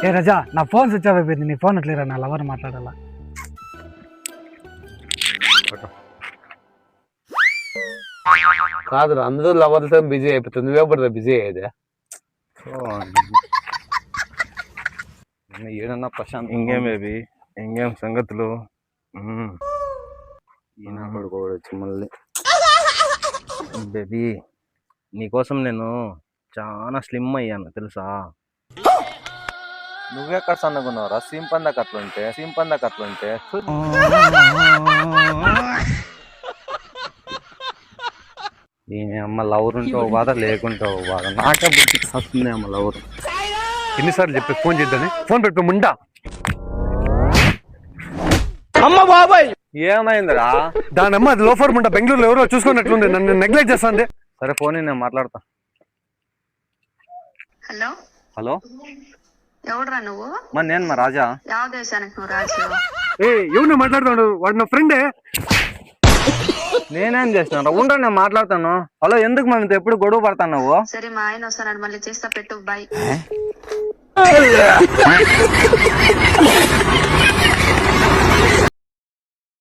ఏ రజా నా phone switch off అయిపోయింది. నీ ఫోన్ ఎట్లేరా? నా లవర్ మాట్లాడాలా. కాదురా అందరూ లవర్లతో బిజీ అయిపోతుంది, నువ్వే పడుతుంది బిజీ అయ్యేది. ఏడన్నా ప్రశాంత్ ఇంకేం బేబీ, ఇంకేం సంగతులు? పడుకోవచ్చు మళ్ళీ. బేబీ నీకోసం నేను చాలా స్లిమ్ అయ్యాను తెలుసా? నువ్వెక్కడ సన్నగున్నావురా? సింపందాక అట్లుంటే ఈయన అమ్మ లవర్ ఉంటే ఒక బాధ, లేకుంటే ఒక బాధ. నాకే బుద్ధికి వస్తుంది అమ్మ లవర్. ఎన్నిసార్లు చెప్పి ఫోన్ చేద్దాని? ఫోన్ పెట్టుకో ముండా. అమ్మ బాబాయ్ ఏమైందిరా? దాని అమ్మ అది లోఫర్ ముండా బెంగళూరులో ఎవరో చూసుకున్నట్లుంది, నన్ను నెగ్లెక్ట్ చేస్తాంది. సరే ఫోన్ నేను మాట్లాడతా. హలో హలో ఎవడురా నువ్వు? మరి నేను మా రాజా. ಯಾವ దేశానికి నువ్వు రాజు? ఎవరు మాట్లాడుతాడు? వాడు నా ఫ్రెండే. నేనేం చేసినా? ఉండ్రా నేను మాట్లాడతాను. హలో ఎందుకు మేము ఎప్పుడు గొడవ పడతాను నువ్వు? సరే మా ఆయన వస్తున్నాడు, మళ్ళీ చేస్తా, పెట్టు, బాయ్.